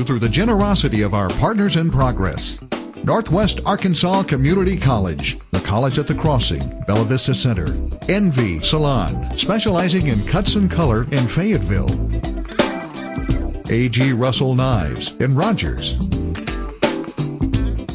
through the generosity of our partners in progress. Northwest Arkansas Community College, the College at the Crossing, Bella Vista Center, Envy Salon, specializing in cuts and color in Fayetteville, A.G. Russell Knives in Rogers,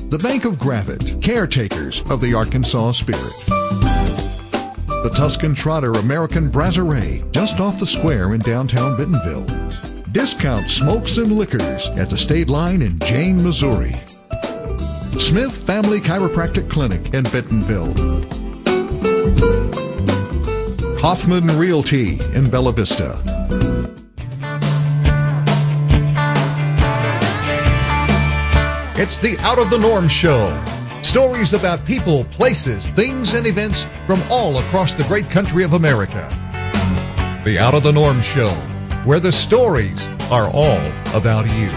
the Bank of Gravette, caretakers of the Arkansas spirit, the Tuscan Trotter American Brasserie, just off the square in downtown Bentonville, Discount Smokes and Liquors at the state line in Jane, Missouri, Smith Family Chiropractic Clinic in Bentonville, Hoffman Realty in Bella Vista. It's the Out of the Norm Show. Stories about people, places, things, and events from all across the great country of America. The Out of the Norm Show, where the stories are all about you.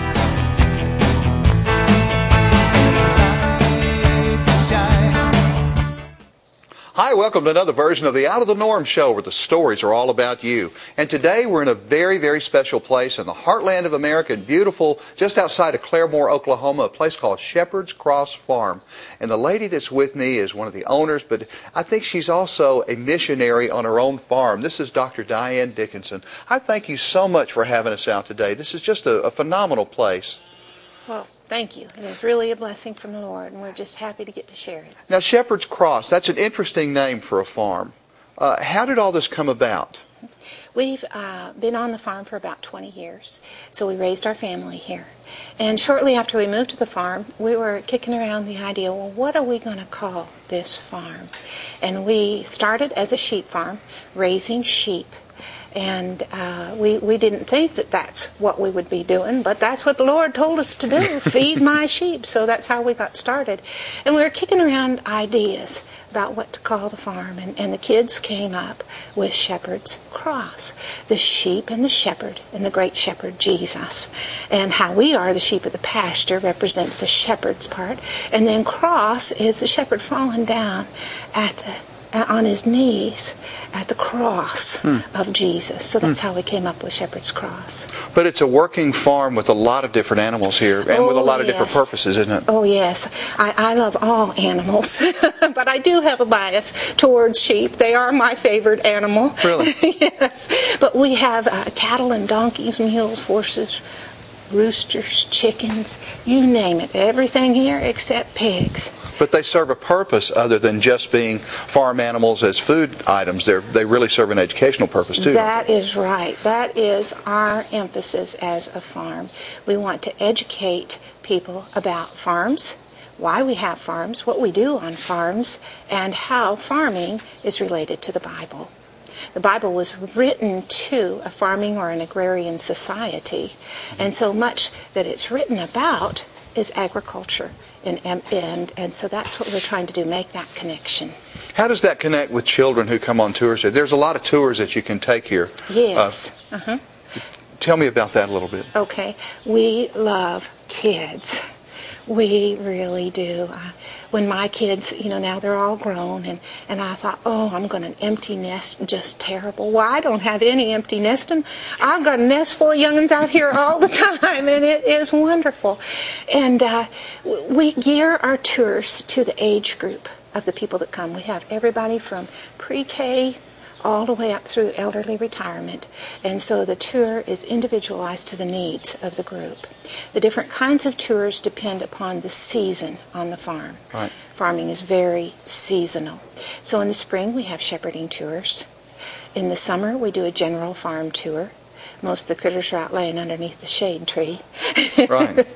Hi, welcome to another version of the Out of the Norm Show, where the stories are all about you. And today we're in a very, very special place in the heartland of America, and beautiful, just outside of Claremore, Oklahoma, a place called Shepherd's Cross Farm. And the lady that's with me is one of the owners, but I think she's also a missionary on her own farm. This is Dr. Diane Dickinson. I thank you so much for having us out today. This is just a phenomenal place. Well, thank you. It is really a blessing from the Lord, and we're just happy to get to share it. Now, Shepherd's Cross, that's an interesting name for a farm. How did all this come about? We've been on the farm for about 20 years, so we raised our family here. And shortly after we moved to the farm, we were kicking around the idea, well, what are we going to call this farm? And we started as a sheep farm, raising sheep. And we didn't think that that's what we would be doing, but that's what the Lord told us to do, feed my sheep. So that's how we got started. And we were kicking around ideas about what to call the farm, and the kids came up with Shepherd's Cross, the sheep and the shepherd, and the great shepherd Jesus. And how we are the sheep of the pasture represents the shepherd's part, and then cross is the shepherd falling down on his knees at the cross of Jesus. So that's how we came up with Shepherd's Cross. But it's a working farm with a lot of different animals here, and with a lot of different purposes, isn't it? Oh, yes. I love all animals, but I do have a bias towards sheep. They are my favorite animal. Really? Yes. But we have cattle and donkeys, mules, horses, roosters, chickens, you name it. Everything here except pigs. But they serve a purpose other than just being farm animals as food items. They really serve an educational purpose too. That is right. That is our emphasis as a farm. We want to educate people about farms, why we have farms, what we do on farms, and how farming is related to the Bible. The Bible was written to a farming or an agrarian society, and so much that it's written about is agriculture, and so that's what we're trying to do, make that connection. How does that connect with children who come on tours? There's a lot of tours that you can take here. Yes. Tell me about that a little bit. Okay. We love kids. We really do. When my kids, now they're all grown, and I thought, oh, I'm going to empty nest, just terrible. Well, I don't have any empty nesting. I've got a nest full of young'uns out here all the time, and it is wonderful. And we gear our tours to the age group of the people that come. We have everybody from pre-K all the way up through elderly retirement, and so the tour is individualized to the needs of the group. The different kinds of tours depend upon the season on the farm. Right. Farming is very seasonal. So in the spring we have shepherding tours. In the summer we do a general farm tour. Most of the critters are out laying underneath the shade tree. Right.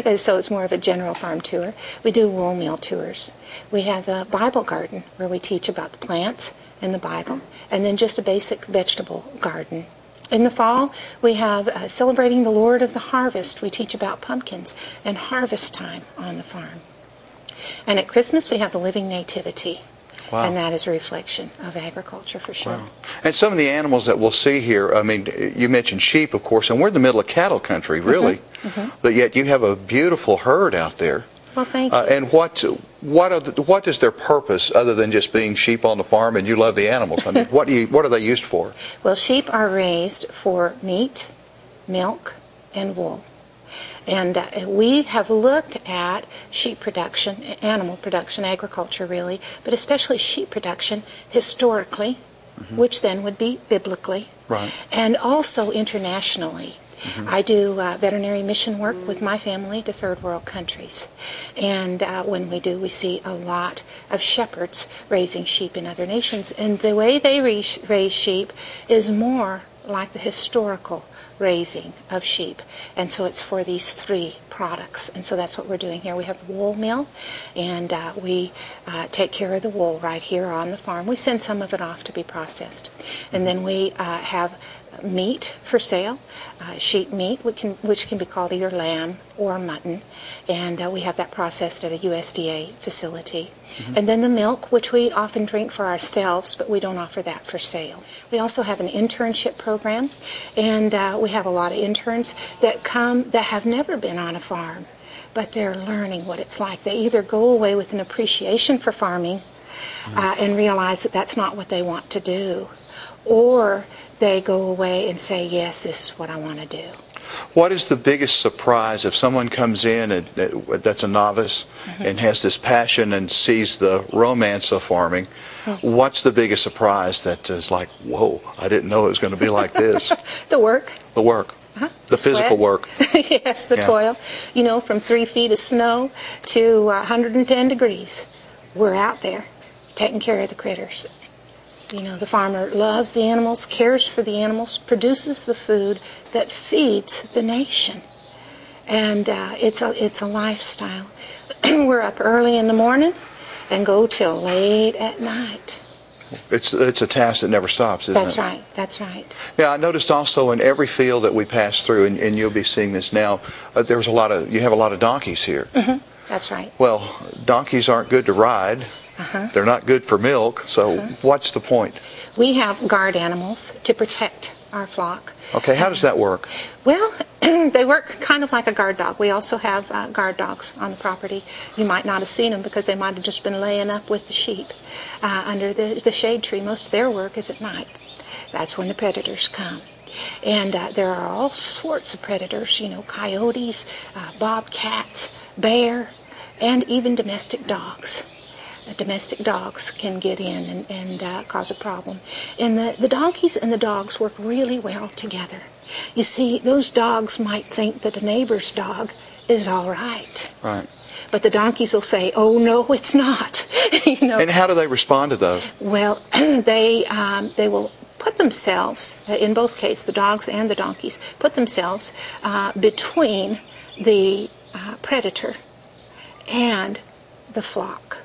And so it's more of a general farm tour. We do wool mill tours. We have the Bible garden where we teach about the plants and the Bible, and then just a basic vegetable garden. In the fall, we have celebrating the Lord of the Harvest. We teach about pumpkins and harvest time on the farm. And at Christmas, we have the Living Nativity. Wow. And that is a reflection of agriculture for sure. Wow. And some of the animals that we'll see here, I mean, you mentioned sheep, of course, and we're in the middle of cattle country, really. But yet you have a beautiful herd out there. Well, thank you. And what is their purpose other than just being sheep on the farm and you love the animals? I mean, what are they used for? Well, sheep are raised for meat, milk, and wool. And we have looked at sheep production, animal production, agriculture really, but especially sheep production historically, which then would be biblically, and also internationally. I do veterinary mission work with my family to third world countries. And when we do, we see a lot of shepherds raising sheep in other nations. And the way they raise sheep is more like the historical raising of sheep. And so it's for these three products. And so that's what we're doing here. We have the wool mill, and we take care of the wool right here on the farm. We send some of it off to be processed. And then we have meat for sale, sheep meat, which can be called either lamb or mutton, and we have that processed at a USDA facility. And then the milk, which we often drink for ourselves, but we don't offer that for sale. We also have an internship program, and we have a lot of interns that come that have never been on a farm, but they're learning what it's like. They either go away with an appreciation for farming and realize that that's not what they want to do, or they go away and say, yes, this is what I want to do. What is the biggest surprise if someone comes in that's a novice and has this passion and sees the romance of farming? What's the biggest surprise that is like, whoa, I didn't know it was going to be like this? The work. The work. The physical work. Yes, the toil. You know, from 3 feet of snow to 110 degrees. We're out there taking care of the critters. You know, the farmer loves the animals, cares for the animals, produces the food that feeds the nation. And it's a lifestyle. We're up early in the morning and go till late at night. It's a task that never stops, isn't it? That's right. That's right. Yeah, I noticed also in every field that we pass through, and you'll be seeing this now, you have a lot of donkeys here. That's right. Well, donkeys aren't good to ride. They're not good for milk, so what's the point? We have guard animals to protect our flock. Okay, how does that work? Well, they work kind of like a guard dog. We also have guard dogs on the property. You might not have seen them because they might have just been laying up with the sheep under the shade tree. Most of their work is at night. That's when the predators come. And there are all sorts of predators, you know, coyotes, bobcats, bear, and even domestic dogs. Domestic dogs can get in and cause a problem. And the donkeys and the dogs work really well together. You see, those dogs might think that a neighbor's dog is all right. Right. But the donkeys will say, oh, no, it's not. You know. And how do they respond to those? Well, they will put themselves, in both cases, the dogs and the donkeys, put themselves between the predator and the flock.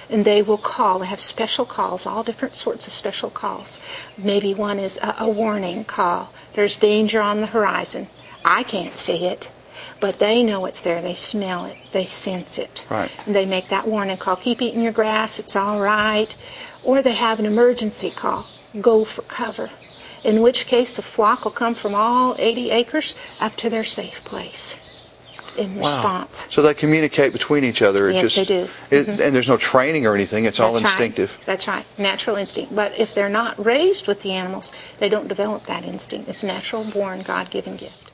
And they will call. They have special calls, all different sorts of special calls. Maybe one is a warning call. There's danger on the horizon. I can't see it, but they know it's there. They smell it. They sense it. Right. And they make that warning call. Keep eating your grass. It's all right. Or they have an emergency call. Go for cover. In which case, the flock will come from all 80 acres up to their safe place in response. So they communicate between each other. Yes, they do. And there's no training or anything. It's all instinctive. That's right. Natural instinct. But if they're not raised with the animals, they don't develop that instinct. It's a natural born, God-given gift.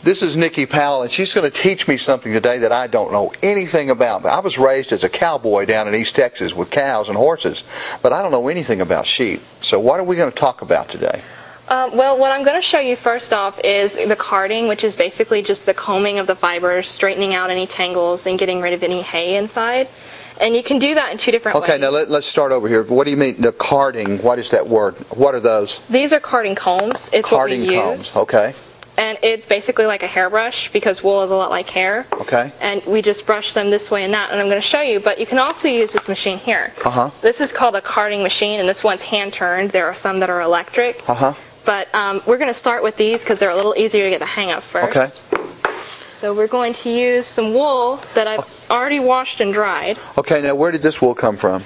This is Nikki Powell, and she's going to teach me something today that I don't know anything about. I was raised as a cowboy down in East Texas with cows and horses, but I don't know anything about sheep. So what are we going to talk about today? Well, what I'm going to show you first off is the carding, which is basically just the combing of the fibers, straightening out any tangles, and getting rid of any hay inside. And you can do that in two different ways. Okay, now let's start over here. What do you mean, the carding? What is that word? What are those? These are carding combs. It's carding what we use. Combs. Okay. And it's basically like a hairbrush because wool is a lot like hair. Okay. And we just brush them this way and that, and I'm going to show you. But you can also use this machine here. This is called a carding machine, and this one's hand-turned. There are some that are electric. But we're going to start with these because they're a little easier to get the hang of first. Okay. So we're going to use some wool that I've already washed and dried. Okay, now where did this wool come from?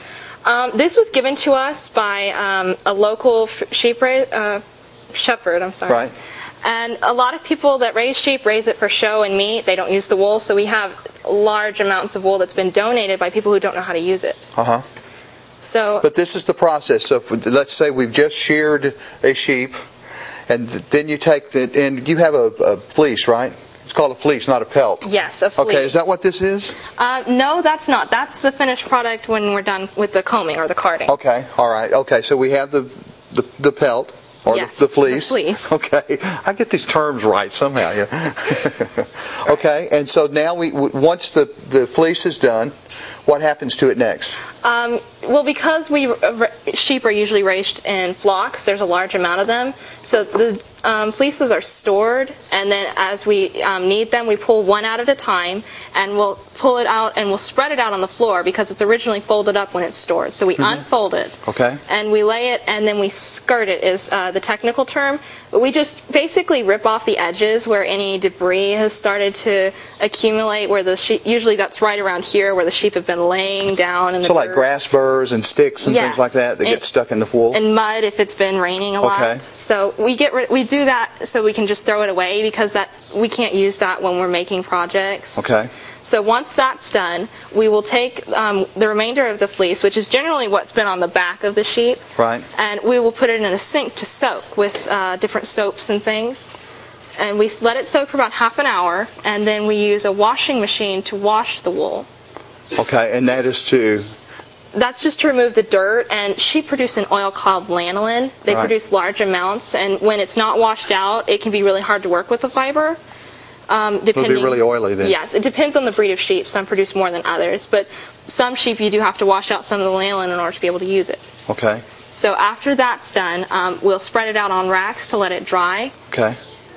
This was given to us by a local shepherd. Right. And a lot of people that raise sheep raise it for show and meat. They don't use the wool, so we have large amounts of wool that's been donated by people who don't know how to use it. So, but this is the process. So let's say we've just sheared a sheep, And then you take the, and you have a fleece, right? It's called a fleece, not a pelt. Yes, a fleece. Okay, is that what this is? No, that's not. That's the finished product when we're done with the combing or the carding. Okay, all right. Okay, so we have the pelt. Or yes, the fleece. The fleece. Okay, I get these terms right somehow. Yeah. Okay, and so now once the fleece is done, what happens to it next? Well, because sheep are usually raised in flocks, there's a large amount of them. So the fleeces are stored, and then as we need them, we pull one out at a time, and we'll pull it out and we'll spread it out on the floor because it's originally folded up when it's stored. So we unfold it, okay, and we lay it, and then we skirt it is the technical term. But we just basically rip off the edges where any debris has started to accumulate, where the sheep, usually that's right around here where the sheep have been laying down in the so dirt. Like grass burrs and sticks and things like that get stuck in the wool? And mud if it's been raining a lot. Okay. So we do that so we can just throw it away because we can't use that when we're making projects. Okay. So once that's done, we will take the remainder of the fleece, which is generally what's been on the back of the sheep, right, and we will put it in a sink to soak with different soaps and things. And we let it soak for about half an hour, and then we use a washing machine to wash the wool. Okay, and that is to... That's just to remove the dirt, and sheep produce an oil called lanolin. They produce large amounts, and when it's not washed out, it can be really hard to work with the fiber. It'll be really oily then. Yes, it depends on the breed of sheep. Some produce more than others, but some sheep you do have to wash out some of the lanolin in order to be able to use it. Okay. So after that's done, we'll spread it out on racks to let it dry. Okay.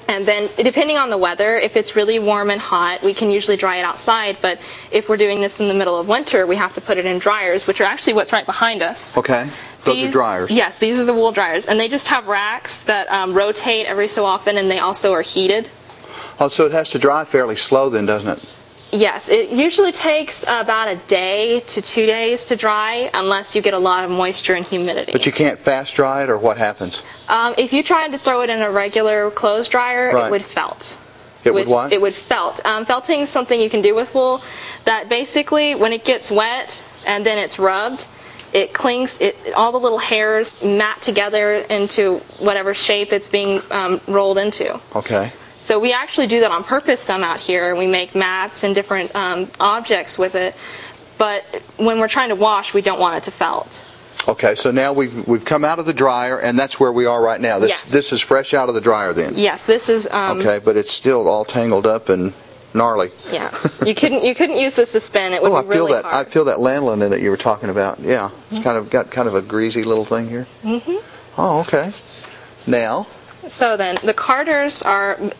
And then, depending on the weather, if it's really warm and hot, we can usually dry it outside. But if we're doing this in the middle of winter, we have to put it in dryers, which are actually what's right behind us. Okay. Those are dryers. Yes, these are the wool dryers. And they just have racks that rotate every so often, and they also are heated. Oh, so it has to dry fairly slow then, doesn't it? Yes, it usually takes about a day to 2 days to dry, unless you get a lot of moisture and humidity. But you can't fast dry it, or what happens? If you tried to throw it in a regular clothes dryer, it would felt. It would what? It would felt. Felting is something you can do with wool that basically, when it gets wet and then it's rubbed, it clings, all the little hairs mat together into whatever shape it's being rolled into. Okay. So we actually do that on purpose some out here. We make mats and different objects with it. But when we're trying to wash, we don't want it to felt. Okay, so now we've come out of the dryer, and that's where we are right now. This is fresh out of the dryer then? Yes, this is... okay, but it's still all tangled up and gnarly. Yes. You couldn't use this to spin. It would be really hard. I feel that lanolin in it you were talking about. Yeah, it's got kind of a greasy little thing here. Mm-hmm. Oh, okay. Now... So then, the carders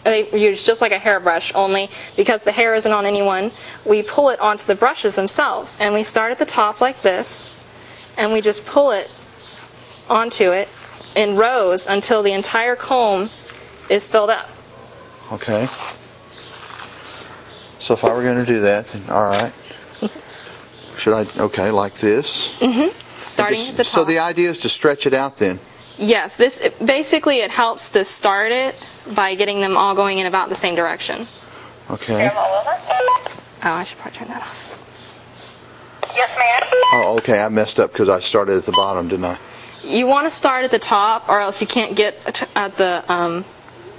they use just like a hairbrush, only because the hair isn't on anyone, we pull it onto the brushes themselves. And we start at the top like this, and we just pull it onto it in rows until the entire comb is filled up. Okay. So if I were going to do that, then all right. Should I, okay, like this? Mm-hmm. Starting at the top. So the idea is to stretch it out then? Yes, basically it helps to start it by getting them all going in about the same direction. Okay. Oh, I should probably turn that off. Yes, ma'am. Oh, okay, I messed up because I started at the bottom, didn't I? You want to start at the top, or else you can't get at the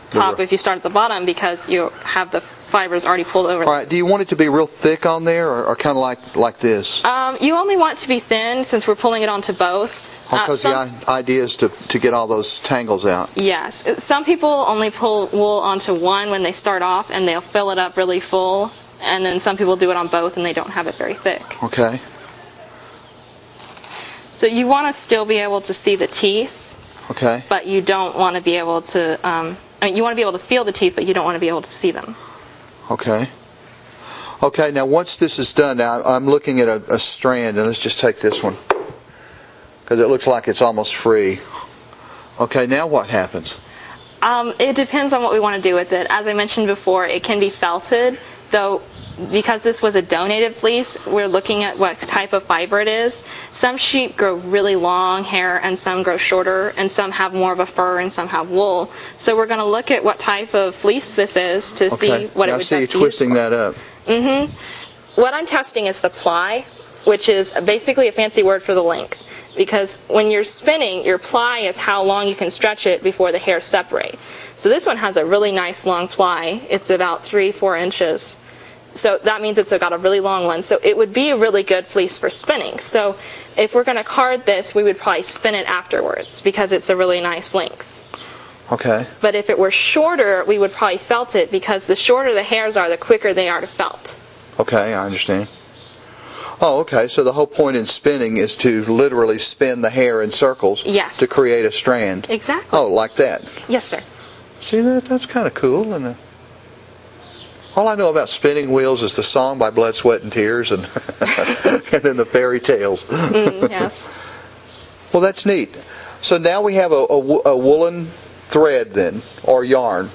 top if you start at the bottom because you have the fibers already pulled over. All right, do you want it to be real thick on there, or kind of like this? You only want it to be thin since we're pulling it onto both. Because the idea is to get all those tangles out. Yes. Some people only pull wool onto one when they start off, and they'll fill it up really full. And then some people do it on both, and they don't have it very thick. Okay. So you want to still be able to see the teeth. Okay. But you don't want to be able to, you want to be able to feel the teeth, but you don't want to be able to see them. Okay. Okay, now once this is done, now I'm looking at a strand, and let's just take this one. Because it looks like it's almost free. Okay, now what happens? It depends on what we want to do with it. As I mentioned before, it can be felted, though because this was a donated fleece, we're looking at what type of fiber it is. Some sheep grow really long hair, and some grow shorter, and some have more of a fur, and some have wool. So we're going to look at what type of fleece this is to see what it would best use. I see you twisting that up. Mm-hmm. What I'm testing is the ply, which is basically a fancy word for the length. because when you're spinning, your ply is how long you can stretch it before the hairs separate. So this one has a really nice long ply. It's about 3-4 inches. So that means it's got a really long one. So it would be a really good fleece for spinning. So if we're going to card this, we would probably spin it afterwards because it's a really nice length. Okay. But if it were shorter, we would probably felt it because the shorter the hairs are, the quicker they are to felt. Okay, I understand. Oh, okay. So the whole point in spinning is to literally spin the hair in circles. Yes. To create a strand. Exactly. Oh, like that. Yes, sir. See that? That's kind of cool. And all I know about spinning wheels is the song by Blood, Sweat, and Tears, and and then the fairy tales. Yes. Well, that's neat. So now we have a woolen thread then, or yarn.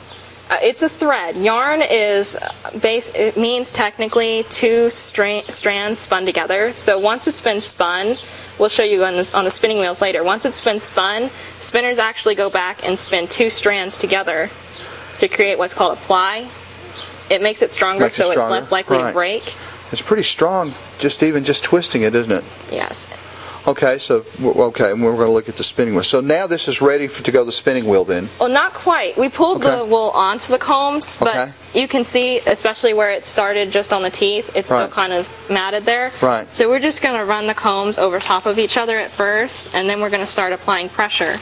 It's a thread. Yarn is it means technically two strands spun together. So once it's been spun, we'll show you on the spinning wheels later. Once it's been spun, spinners actually go back and spin two strands together to create what's called a ply. It makes it stronger, it's less likely to break. It's pretty strong, even just twisting it, isn't it? Yes. Okay, and we're going to look at the spinning wheel. So now this is ready to go the spinning wheel then? Well, not quite. We pulled the wool onto the combs, but you can see, especially where it started just on the teeth, it's still kind of matted there. Right. So we're just going to run the combs over top of each other at first, and then we're going to start applying pressure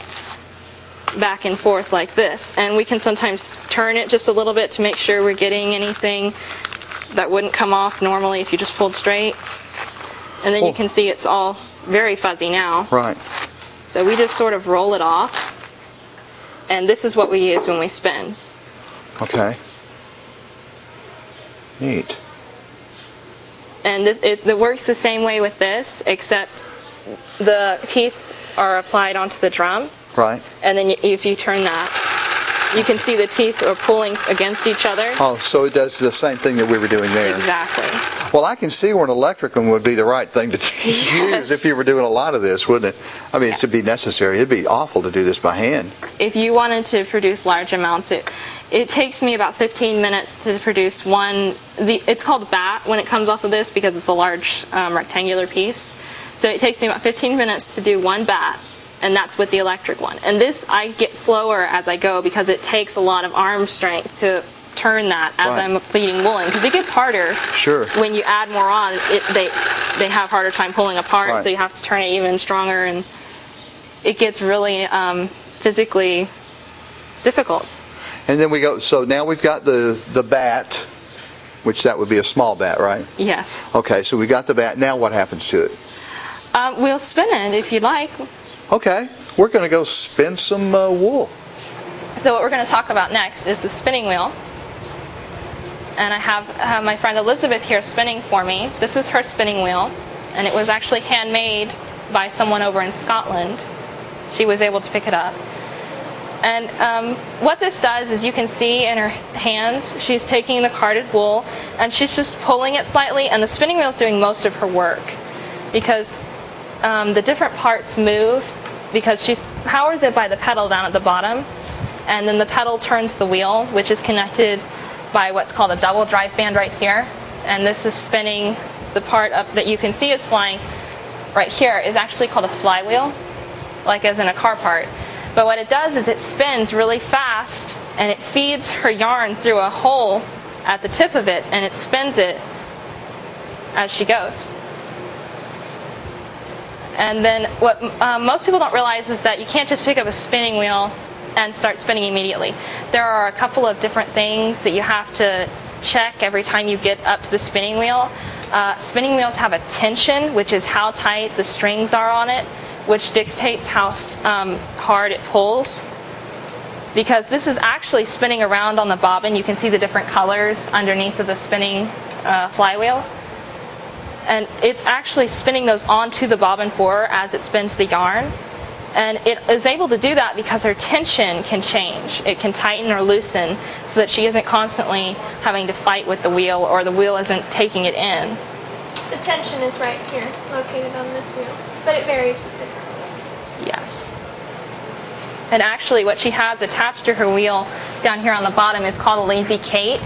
back and forth like this. And we can sometimes turn it just a little bit to make sure we're getting anything that wouldn't come off normally if you just pulled straight. And then you can see it's all very fuzzy now. Right. So we just sort of roll it off. And this is what we use when we spin. Okay. Neat. And it works the same way with this, except the teeth are applied onto the drum. Right. And then if you turn that, you can see the teeth are pulling against each other. Oh, so it does the same thing that we were doing there. Exactly. Well, I can see where an electric one would be the right thing to use if you were doing a lot of this, wouldn't it? I mean, it would be necessary. It'd be awful to do this by hand. If you wanted to produce large amounts, it takes me about 15 minutes to produce one. It's called a bat when it comes off of this because it's a large rectangular piece. So it takes me about 15 minutes to do one bat. And that's with the electric one. And this, I get slower as I go because it takes a lot of arm strength to turn that as I'm pleating woolen. Because it gets harder when you add more on. They have harder time pulling apart, so you have to turn it even stronger. And it gets really physically difficult. And then so now we've got the bat, which that would be a small bat, right? Yes. Okay, so we got the bat. Now what happens to it? We'll spin it if you'd like. Okay, we're going to go spin some wool. So what we're going to talk about next is the spinning wheel. And I have my friend Elizabeth here spinning for me. This is her spinning wheel, and it was actually handmade by someone over in Scotland. She was able to pick it up. And what this does is you can see in her hands, she's taking the carded wool, and she's just pulling it slightly, and the spinning wheel is doing most of her work. Because the different parts move because she powers it by the pedal down at the bottom, and then the pedal turns the wheel, which is connected by what's called a double drive band right here. And this is spinning the part up that you can see is flying right here is actually called a flywheel, like as in a car part. But what it does is it spins really fast, and it feeds her yarn through a hole at the tip of it, and it spins it as she goes. And then what most people don't realize is that you can't just pick up a spinning wheel and start spinning immediately. There are a couple of different things that you have to check every time you get up to the spinning wheel. Spinning wheels have a tension, which is how tight the strings are on it, which dictates how hard it pulls. Because this is actually spinning around on the bobbin. You can see the different colors underneath of the spinning flywheel. And it's actually spinning those onto the bobbin for her as it spins the yarn. And it is able to do that because her tension can change. It can tighten or loosen so that she isn't constantly having to fight with the wheel or the wheel isn't taking it in. The tension is right here, located on this wheel, but it varies with different wheels. Yes. And actually what she has attached to her wheel down here on the bottom is called a lazy Kate.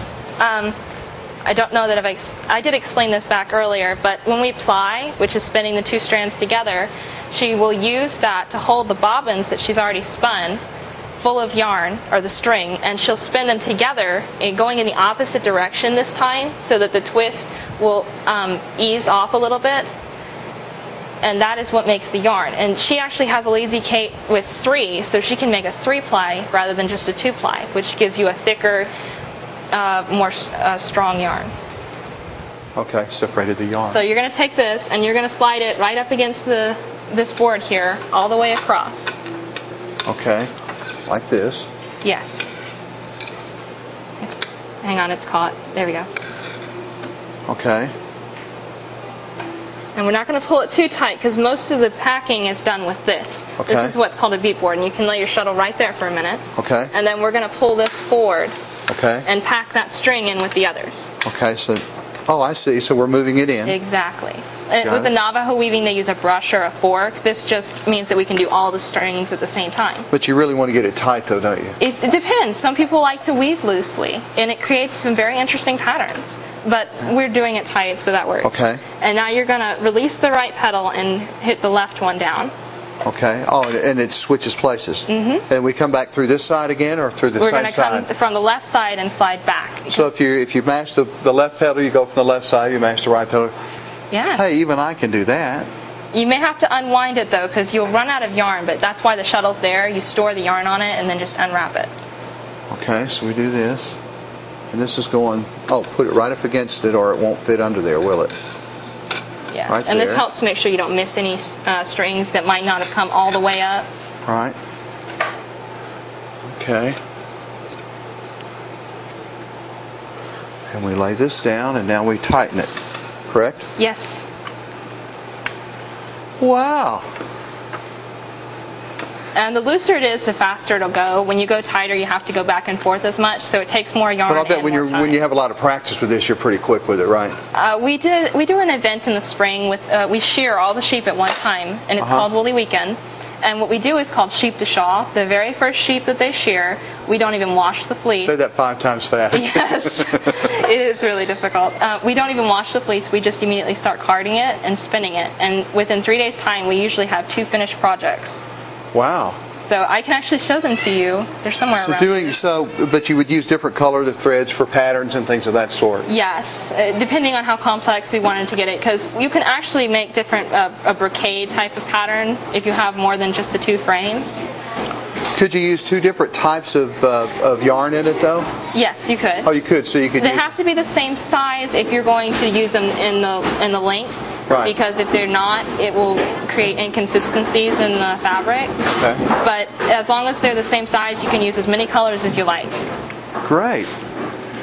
I don't know that I did explain this back earlier, but when we ply, which is spinning the 2 strands together, she will use that to hold the bobbins that she's already spun full of yarn, or the string, and she'll spin them together going in the opposite direction this time, so that the twist will ease off a little bit. And that is what makes the yarn. And she actually has a Lazy Kate with 3, so she can make a 3-ply rather than just a 2-ply, which gives you a thicker, more strong yarn. Okay, separated the yarn. So you're going to take this and you're going to slide it right up against this board here, all the way across. Okay, like this. Yes. Hang on, it's caught. There we go. Okay. And we're not going to pull it too tight because most of the packing is done with this. Okay. This is what's called a beat board, and you can lay your shuttle right there for a minute. Okay. And then we're going to pull this forward. Okay. And pack that string in with the others. Okay, so, oh, I see. So we're moving it in. Exactly. With the Navajo weaving, they use a brush or a fork. This just means that we can do all the strings at the same time. But you really want to get it tight, though, don't you? It depends. Some people like to weave loosely, and it creates some very interesting patterns. But we're doing it tight, so that works. Okay. And now you're going to release the right pedal and hit the left one down. Okay. Oh, and it switches places. Mm-hmm. And we come back through this side again, or through the same side? We're going to come from the left side and slide back. So if you mash the left pedal, you go from the left side, you mash the right pedal. Yes. Hey, even I can do that. You may have to unwind it, though, because you'll run out of yarn, but that's why the shuttle's there. You store the yarn on it and then just unwrap it. Okay, so we do this. And this is going, oh, put it right up against it or it won't fit under there, will it? Yes, right and there. this helps to make sure you don't miss any strings that might not have come all the way up. Right. Okay. And we lay this down and now we tighten it, correct? Yes. Wow. And the looser it is, the faster it'll go. When you go tighter, you have to go back and forth as much, so it takes more yarn. But I'll bet and when you have a lot of practice with this, you're pretty quick with it, right? We do an event in the spring with we shear all the sheep at one time, and it's called Woolly Weekend. And what we do is called sheep to shawl. The very first sheep that they shear, we don't even wash the fleece. Say that 5 times fast. Yes, it is really difficult. We don't even wash the fleece. We just immediately start carding it and spinning it. And within 3 days' time, we usually have 2 finished projects. Wow. So I can actually show them to you. They're somewhere around. But you would use different colored threads for patterns and things of that sort. Yes, depending on how complex we wanted to get it, because you can actually make different a brocade type of pattern if you have more than just the 2 frames. Could you use 2 different types of yarn in it, though? Yes, you could. Oh, you could. So you could. They have to be the same size if you're going to use them in the length. Right. Because if they're not, it will create inconsistencies in the fabric. Okay. But as long as they're the same size, you can use as many colors as you like. Great.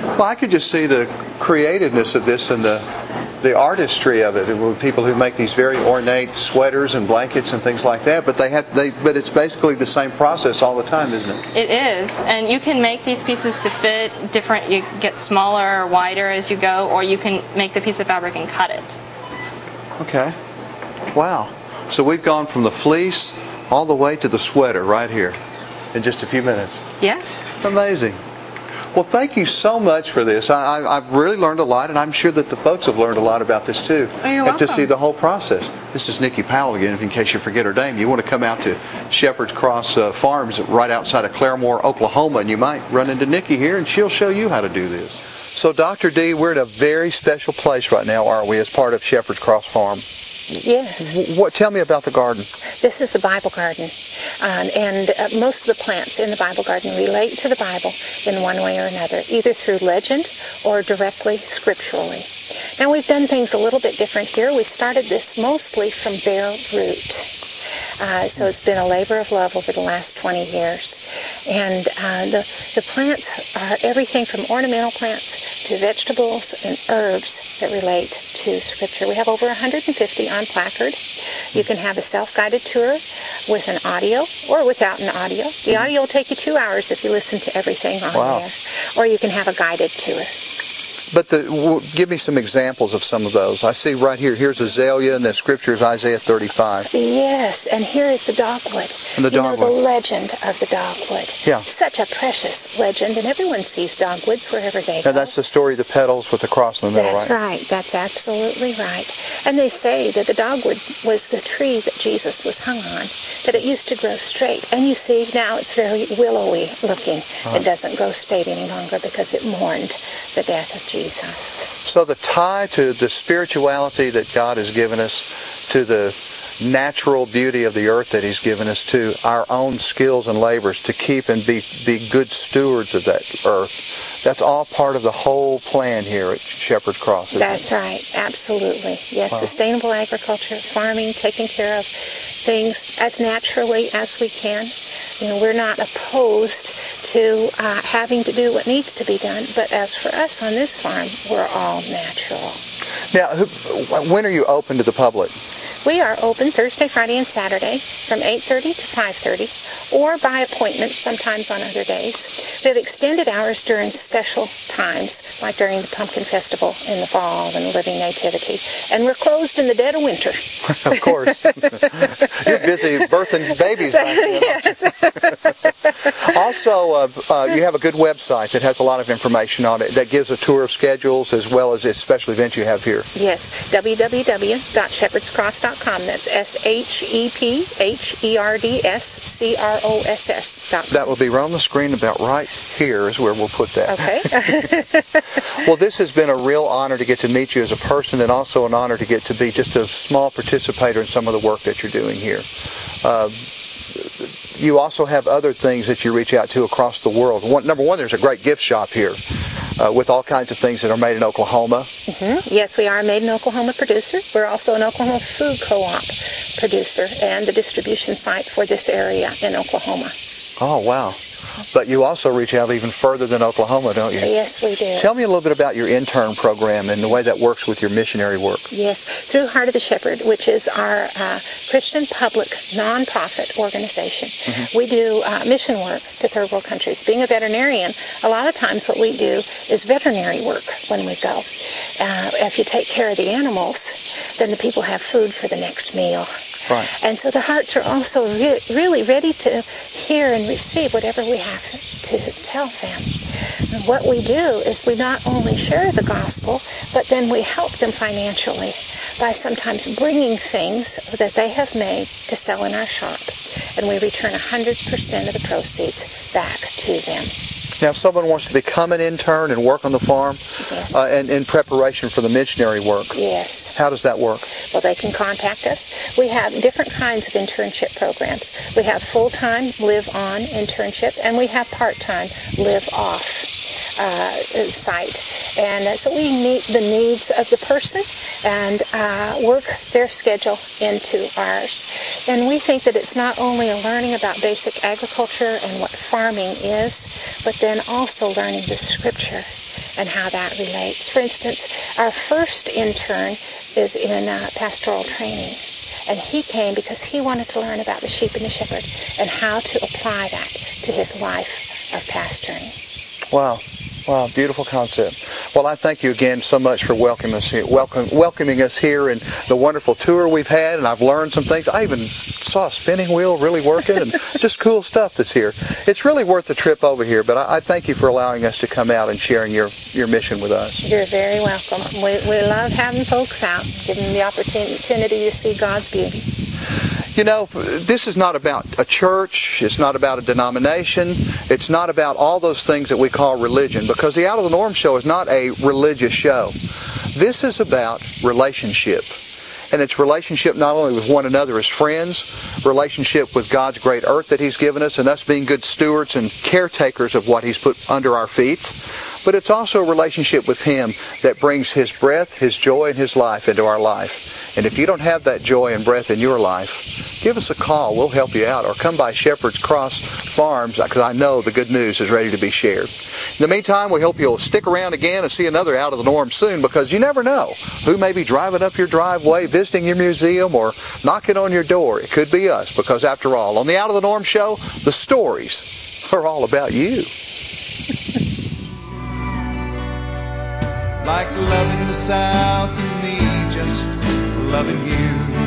Well, I could just see the creativeness of this and the artistry of it. With people who make these very ornate sweaters and blankets and things like that, but but it's basically the same process all the time, isn't it? It is, and you can make these pieces to fit different. You get smaller or wider as you go, or you can make the piece of fabric and cut it. Okay. Wow. So we've gone from the fleece all the way to the sweater right here in just a few minutes. Yes. Amazing. Well, thank you so much for this. I've really learned a lot, and I'm sure that the folks have learned a lot about this too. Oh, you're welcome. And to see the whole process. This is Nikki Powell again, in case you forget her name. You want to come out to Shepherd's Cross Farms right outside of Claremore, Oklahoma, and you might run into Nikki here, and she'll show you how to do this. So, Dr. D, we're in a very special place right now, aren't we, as part of Shepherd's Cross Farm? Yes. Tell me about the garden. This is the Bible garden, and most of the plants in the Bible garden relate to the Bible in one way or another, either through legend or directly scripturally. Now, we've done things a little bit different here. We started this mostly from bare root. So it's been a labor of love over the last 20 years. And the plants are everything from ornamental plants to vegetables and herbs that relate to Scripture. We have over 150 on placard. You can have a self-guided tour with an audio or without an audio. The audio will take you 2 hours if you listen to everything on there. Or you can have a guided tour. But give me some examples of some of those. I see right here, here's azalea, and the scripture is Isaiah 35. Yes, and here is the dogwood. And the dogwood. The legend of the dogwood. Yeah. Such a precious legend, and everyone sees dogwoods wherever they go. And that's the story of the petals with the cross in the middle, That's right. That's absolutely right. And they say that the dogwood was the tree that Jesus was hung on, that it used to grow straight. And you see, now it's very willowy looking. It doesn't grow straight any longer because it mourned the death of Jesus. So the tie to the spirituality that God has given us, to the natural beauty of the earth that He's given us, to our own skills and labors to keep and be good stewards of that earth, that's all part of the whole plan here at Shepherd's Cross. That's right. Absolutely. Yes, wow. Sustainable agriculture, farming, taking care of things as naturally as we can. You know, we're not opposed to having to do what needs to be done, but as for us on this farm, we're all natural. Now, when are you open to the public? We are open Thursday, Friday, and Saturday from 8:30 to 5:30, or by appointment sometimes on other days. We have extended hours during special times, like during the Pumpkin Festival in the fall and the Living Nativity. And we're closed in the dead of winter. Of course. You're busy birthing babies back then. Yes. Also, you have a good website that has a lot of information on it that gives a tour of schedules as well as special events you have here. Yes, www.shepherdscross.com. That's SHEPHERDSCROSS.com. That will be right on the screen about right here is where we'll put that. Okay. Well, this has been a real honor to get to meet you as a person, and also an honor to get to be just a small participator in some of the work that you're doing here. You also have other things that you reach out to across the world. Number one, there's a great gift shop here with all kinds of things that are made in Oklahoma. Mm-hmm. Yes, we are a made in Oklahoma producer. We're also an Oklahoma food co-op producer and the distribution site for this area in Oklahoma. Oh, wow. But you also reach out even further than Oklahoma, don't you? Yes, we do. Tell me a little bit about your intern program and the way that works with your missionary work. Yes, through Heart of the Shepherd, which is our Christian public nonprofit organization. Mm-hmm. We do mission work to third world countries. Being a veterinarian, a lot of times what we do is veterinary work when we go. If you take care of the animals, then the people have food for the next meal. Right. And so the hearts are also really ready to hear and receive whatever we have to tell them. And what we do is we not only share the gospel, but then we help them financially by sometimes bringing things that they have made to sell in our shop. And we return 100% of the proceeds back to them. Now, if someone wants to become an intern and work on the farm, yes. And in preparation for the missionary work, yes. How does that work? Well, they can contact us. We have different kinds of internship programs. We have full-time live-on internship, and we have part-time live-off site. And so we meet the needs of the person and work their schedule into ours. And we think that it's not only a learning about basic agriculture and what farming is, but then also learning the scripture and how that relates. For instance, our first intern is in pastoral training. And he came because he wanted to learn about the sheep and the shepherd and how to apply that to his life of pastoring. Wow. Wow, beautiful concept. Well, I thank you again so much for welcoming us here and the wonderful tour we've had, and I've learned some things. I even saw a spinning wheel really working and just cool stuff that's here. It's really worth the trip over here, but I thank you for allowing us to come out and sharing your mission with us. You're very welcome. We love having folks out, giving them the opportunity to see God's beauty. You know, this is not about a church, it's not about a denomination, it's not about all those things that we call religion, because the Out of the Norm show is not a religious show. This is about relationship. And it's relationship not only with one another as friends, relationship with God's great earth that He's given us, and us being good stewards and caretakers of what He's put under our feet, but it's also a relationship with Him that brings His breath, His joy, and His life into our life. And if you don't have that joy and breath in your life, give us a call. We'll help you out. Or come by Shepherd's Cross Farms, because I know the good news is ready to be shared. In the meantime, we hope you'll stick around again and see another Out of the Norm soon, because you never know who may be driving up your driveway, visiting your museum, or knocking on your door. It could be us, because after all, on the Out of the Norm show, the stories are all about you. like loving the South and me just loving you.